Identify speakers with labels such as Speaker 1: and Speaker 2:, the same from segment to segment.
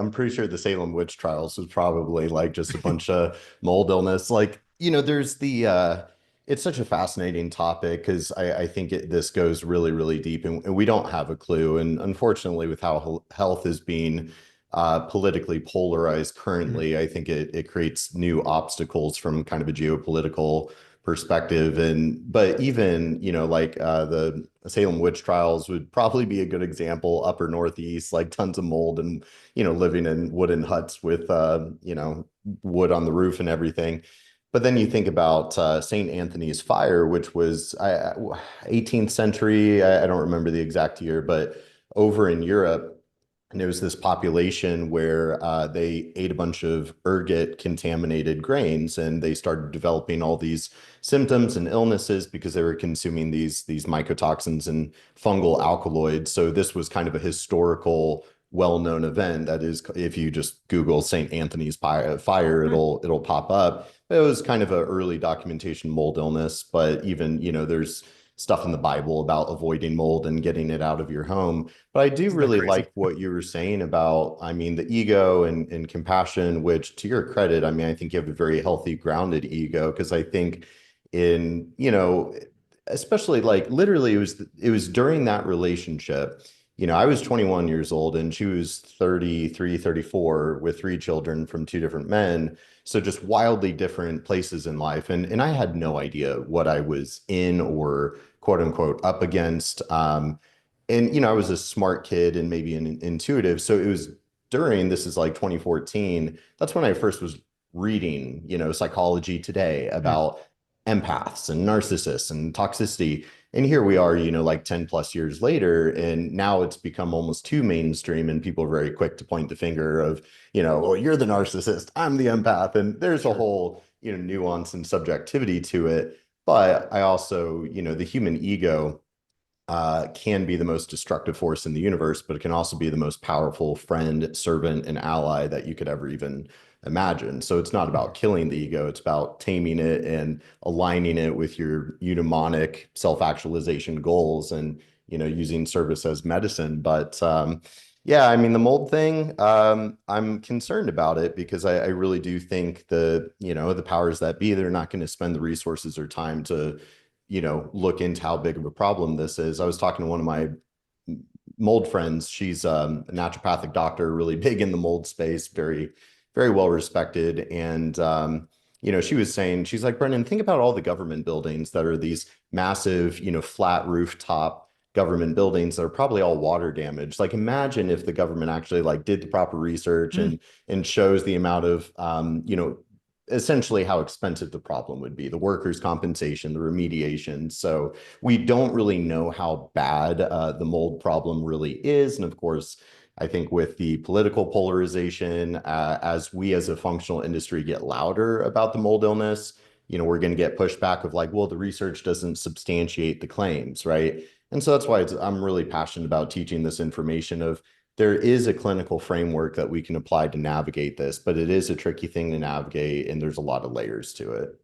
Speaker 1: I'm pretty sure the Salem witch trials was probably like just a bunch of mold illness. Like, there's it's such a fascinating topic because I think this goes really, really deep and we don't have a clue. And unfortunately, with how health is being politically polarized
Speaker 2: Mhm.
Speaker 1: currently, I think it creates new obstacles from kind of a geopolitical perspective. But even, like the Salem witch trials would probably be a good example, upper Northeast, like tons of mold and, living in wooden huts with, wood on the roof and everything. But then you think about St. Anthony's fire, which was 18th century. I don't remember the exact year, but over in Europe, and there was this population where they ate a bunch of ergot contaminated grains, and they started developing all these symptoms and illnesses because they were consuming these mycotoxins and fungal alkaloids. So this was kind of a historical, well-known event. That is, if you just Google St. Anthony's fire,
Speaker 2: Hmm.
Speaker 1: it'll pop up. It was kind of an early documentation mold illness, but even, there's stuff in the Bible about avoiding mold and getting it out of your home. But I do
Speaker 2: Isn't that
Speaker 1: really
Speaker 2: crazy?
Speaker 1: like what you were saying about, I mean, the ego and compassion, which to your credit, I mean, I think you have a very healthy, grounded ego, because I think in, especially like literally it was during that relationship. I was 21 years old and she was 33, 34 with three children from two different men. So just wildly different places in life. And I had no idea what I was in or quote unquote up against. And I was a smart kid and maybe an intuitive. So it was during, this is like 2014. That's when I first was reading, Psychology Today
Speaker 2: Hmm.
Speaker 1: about empaths and narcissists and toxicity. And here we are, like 10 plus years later, and now it's become almost too mainstream, and people are very quick to point the finger of, well, you're the narcissist, I'm the empath. And there's a
Speaker 2: Sure.
Speaker 1: whole, nuance and subjectivity to it. But I also, the human ego can be the most destructive force in the universe, but it can also be the most powerful friend, servant, and ally that you could ever even imagine. So it's not
Speaker 2: Mhm.
Speaker 1: about killing the ego, it's about taming it and aligning it with your eudaimonic self-actualization goals and, using service as medicine. But yeah, I mean, the mold thing, I'm concerned about it because I really do think the powers that be, they're not going to spend the resources or time to look into how big of a problem this is. I was talking to one of my mold friends. She's a naturopathic doctor, really big in the mold space, very, very well respected. And, she was saying, she's like, Brendan, think about all the government buildings that are these massive, flat rooftop government buildings that are probably all water damaged. Like imagine if the government actually like did the proper research
Speaker 2: Hmm.
Speaker 1: and shows the amount of essentially how expensive the problem would be, the workers' compensation, the remediation. So we don't really know how bad the mold problem really is. And of course, I think with the political polarization, as we as a functional industry get louder about the mold illness, we're going to get pushback of like, well, the research doesn't substantiate the claims, right? And so that's why I'm really passionate about teaching this information of there is a clinical framework that we can apply to navigate this, but it is a tricky thing to navigate, and there's a lot of layers to it.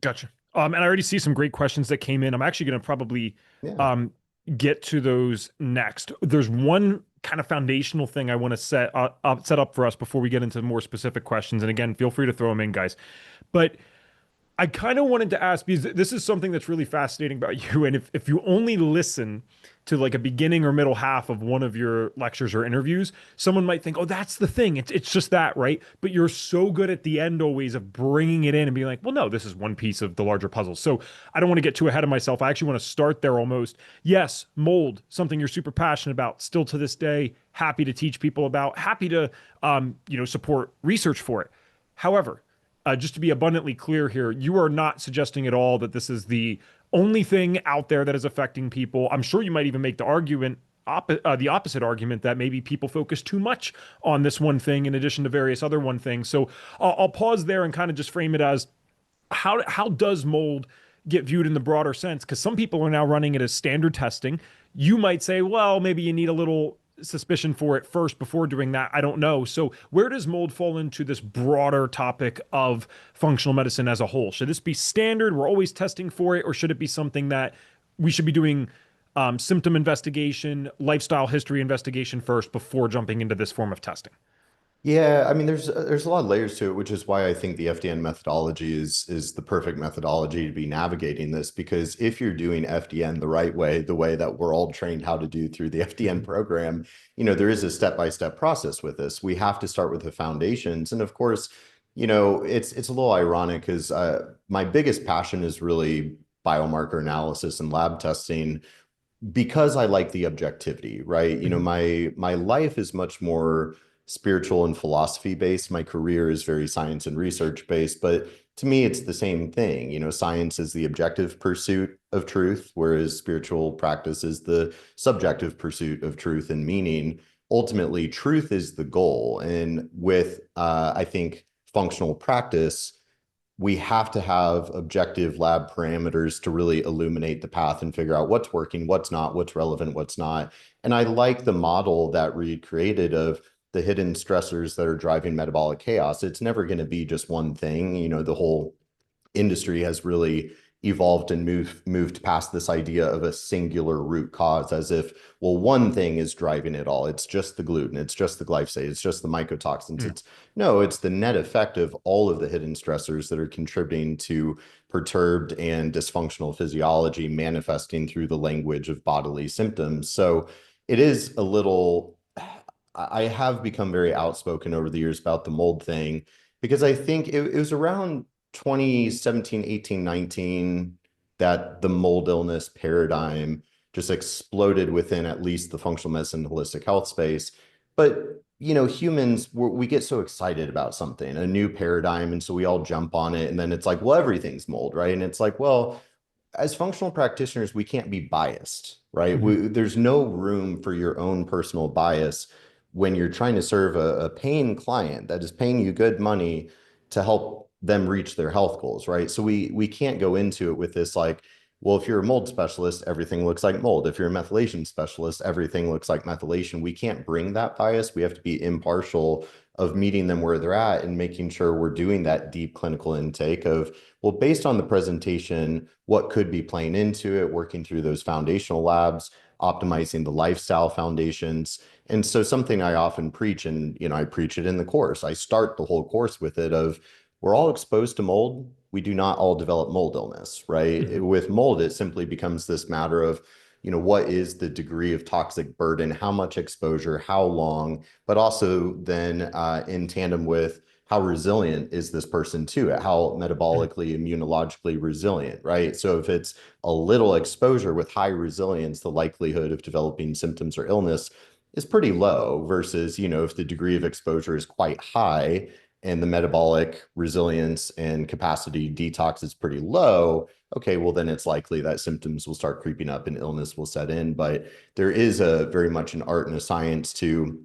Speaker 2: Gotcha. And I already see some great questions that came in. I'm actually going to probably
Speaker 1: Yeah.
Speaker 2: um, get to those next. There's one kind of foundational thing I want to set up for us before we get into more specific questions. And again, feel free to throw them in, guys. But I kind of wanted to ask because this is something that's really fascinating about you. And if you only listen to like a beginning or middle half of one of your lectures or interviews, someone might think, oh, that's the thing. It's just that, right? But you're so good at the end always of bringing it in and being like, well, no, this is one piece of the larger puzzle. So I don't want to get too ahead of myself. I actually want to start there almost. Yes, mold, something you're super passionate about, still to this day, happy to teach people about, happy to, support research for it. However, just to be abundantly clear here, you are not suggesting at all that this is the only thing out there that is affecting people. I'm sure you might even make the opposite argument that maybe people focus too much on this one thing in addition to various other one things. So I'll pause there and kind of just frame it as how does mold get viewed in the broader sense? Because some people are now running it as standard testing. You might say, well, maybe you need a little suspicion for it first before doing that. I don't know. So, where does mold fall into this broader topic of functional medicine as a whole? Should this be standard? We're always testing for it, or should it be something that we should be doing symptom investigation, lifestyle history investigation first before jumping into this form of testing?
Speaker 1: Yeah, I mean, there's a lot of layers to it, which is why I think the FDN methodology is the perfect methodology to be navigating this. Because if you're doing FDN the right way, the way that we're all trained how to do through the FDN
Speaker 2: Mhm.
Speaker 1: program, there is a step-by-step process with this. We have to start with the foundations, and of course, it's a little ironic because my biggest passion is really biomarker analysis and lab testing because I like the objectivity, right?
Speaker 2: Mhm.
Speaker 1: My life is much more spiritual and philosophy based. My career is very science and research based, but to me, it's the same thing. Science is the objective pursuit of truth, whereas spiritual practice is the subjective pursuit of truth and meaning. Ultimately, truth is the goal. And with, I think, functional practice, we have to have objective lab parameters to really illuminate the path and figure out what's working, what's not, what's relevant, what's not. And I like the model that Reed created of the hidden stressors that are driving metabolic chaos. It's never going to be just one thing. The whole industry has really evolved and moved past this idea of a singular root cause, as if, well, one thing is driving it all. It's just the gluten, it's just the glyphosate, it's just the mycotoxins.
Speaker 2: Yeah.
Speaker 1: It's no, it's the net effect of all of the hidden stressors that are contributing to perturbed and dysfunctional physiology manifesting through the language of bodily symptoms. So it is a little, I have become very outspoken over the years about the mold thing because I think it was around 2017, 18, 19 that the mold illness paradigm just exploded within at least the functional medicine holistic health space. But humans, we get so excited about something, a new paradigm, and so we all jump on it, and then it's like, well, everything's mold, right? And it's like, well, as functional practitioners, we can't be biased, right?
Speaker 2: Mhm.
Speaker 1: There's no room for your own personal bias when you're trying to serve a paying client that is paying you good money to help them reach their health goals, right? So we can't go into it with this like, well, if you're a mold specialist, everything looks like mold. If you're a methylation specialist, everything looks like methylation. We can't bring that bias. We have to be impartial of meeting them where they're at and making sure we're doing that deep clinical intake of, well, based on the presentation, what could be playing into it, working through those foundational labs, optimizing the lifestyle foundations. And so something I often preach, and I preach it in the course. I start the whole course with it of we're all exposed to mold. We do not all develop mold illness, right?
Speaker 2: Mhm.
Speaker 1: With mold, it simply becomes this matter of, what is the degree of toxic burden, how much exposure, how long, but also then in tandem with how resilient is this person to it, how
Speaker 2: Mhm.
Speaker 1: metabolically, immunologically resilient, right? So if it's a little exposure with high resilience, the likelihood of developing symptoms or illness is pretty low versus, if the degree of exposure is quite high and the metabolic resilience and capacity detox is pretty low, okay, well, then it's likely that symptoms will start creeping up and illness will set in. But there is a very much an art and a science to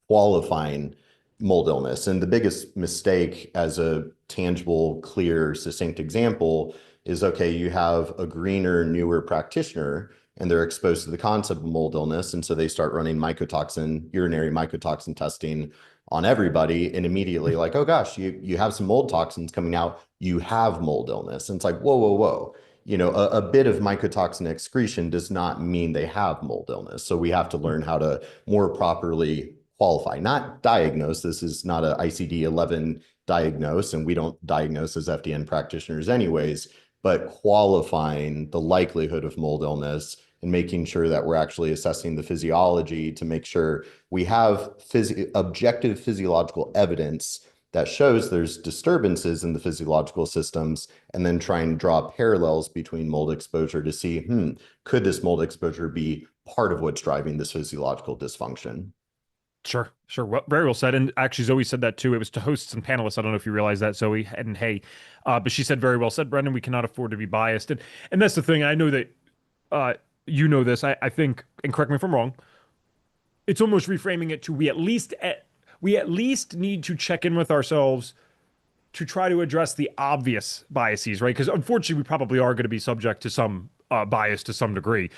Speaker 1: qualifying mold illness. And the biggest mistake, as a tangible, clear, succinct example, is okay, you have a greener, newer practitioner and they're exposed to the concept of mold illness. And so they start running urinary mycotoxin testing on everybody. And immediately, like, oh gosh, you have some mold toxins coming out, you have mold illness. And it's like, whoa, whoa, whoa. A bit of mycotoxin excretion does not mean they have mold illness. So we have to learn how to more properly qualify, not diagnose. This is not a ICD-11 diagnose, and we don't diagnose as FDN practitioners anyways, but qualifying the likelihood of mold illness and making sure that we're actually assessing the physiology to make sure we have objective physiological evidence that shows there's disturbances in the physiological systems, and then try and draw parallels between mold exposure to see, could this mold exposure be part of what's driving this physiological dysfunction?
Speaker 2: Sure, sure. Well, very well said. And actually, Zoe said that too. It was to host some panelists. I don't know if you realize that, Zoe and Hey, but she said very well said, Brendan. We cannot afford to be biased, and that's the thing. I know that uh, you know this. I think, and correct me if I'm wrong. It's almost reframing it to we at least need to check in with ourselves to try to address the obvious biases, right? Because unfortunately, we probably are going to be subject to some bias to some degree.